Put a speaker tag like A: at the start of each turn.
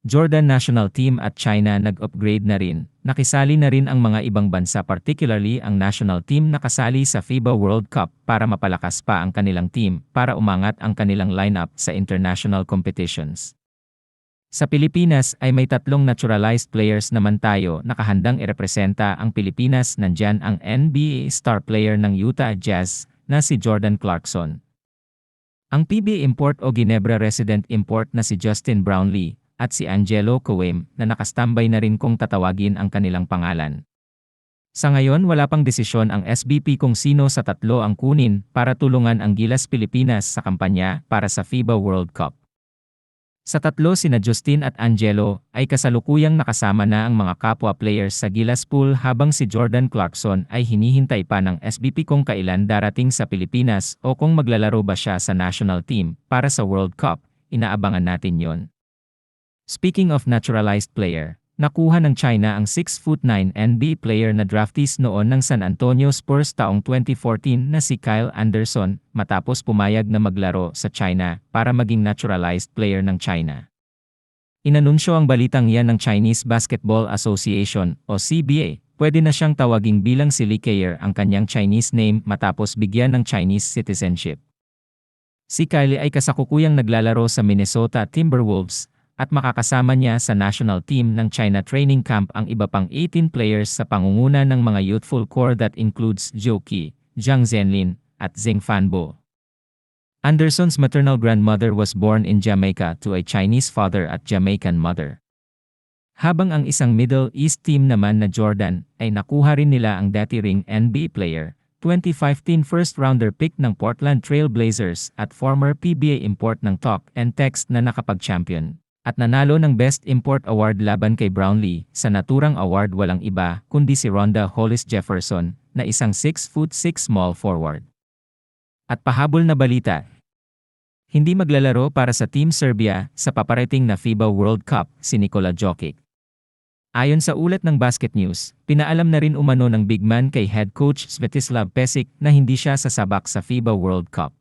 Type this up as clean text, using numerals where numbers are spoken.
A: Jordan national team at China nag-upgrade na rin. Nakisali na rin ang mga ibang bansa particularly ang national team na kasali sa FIBA World Cup para mapalakas pa ang kanilang team para umangat ang kanilang lineup sa international competitions. Sa Pilipinas ay may 3 naturalized players naman tayo na kahandang irepresenta ang Pilipinas. Nandyan ang NBA star player ng Utah Jazz na si Jordan Clarkson. Ang PBA import o Ginebra resident import na si Justin Brownlee at si Angelo Coem na nakastambay na rin kung tatawagin ang kanilang pangalan. Sa ngayon wala pang desisyon ang SBP kung sino sa 3 ang kunin para tulungan ang Gilas Pilipinas sa kampanya para sa FIBA World Cup. Sa 3 sina Justin at Angelo ay kasalukuyang nakasama na ang mga kapwa players sa Gilas pool habang si Jordan Clarkson ay hinihintay pa ng SBP kung kailan darating sa Pilipinas o kung maglalaro ba siya sa national team para sa World Cup. Inaabangan natin yon. Speaking of naturalized player, nakuha ng China ang 6'9" NBA player na draftees noon ng San Antonio Spurs taong 2014 na si Kyle Anderson matapos pumayag na maglaro sa China para maging naturalized player ng China. Inanunsyo ang balitang yan ng Chinese Basketball Association o CBA. Pwede na siyang tawaging bilang si Lee Keir ang kanyang Chinese name matapos bigyan ng Chinese citizenship. Si Kyle ay kasakukuyang naglalaro sa Minnesota Timberwolves at makakasama niya sa national team ng China training camp ang iba pang 18 players sa pangunguna ng mga youthful core that includes Zhou Qi, Zhang Zhenlin, at Zheng Fanbo. Anderson's maternal grandmother was born in Jamaica to a Chinese father at Jamaican mother. Habang ang isang Middle East team naman na Jordan ay nakuha rin nila ang dati ring NBA player, 2015 first-rounder pick ng Portland Trail Blazers at former PBA import ng Talk and Text na nakapag-champion. At nanalo ng Best Import Award laban kay Brownlee sa naturang award walang iba kundi si Rhonda Hollis Jefferson na isang 6'6" small forward. At pahabol na balita, hindi maglalaro para sa Team Serbia sa paparating na FIBA World Cup si Nikola Jokic. Ayon sa ulat ng Basket News, pinaalam na rin umano ng big man kay head coach Svetislav Pesic na hindi siya sasabak sa FIBA World Cup.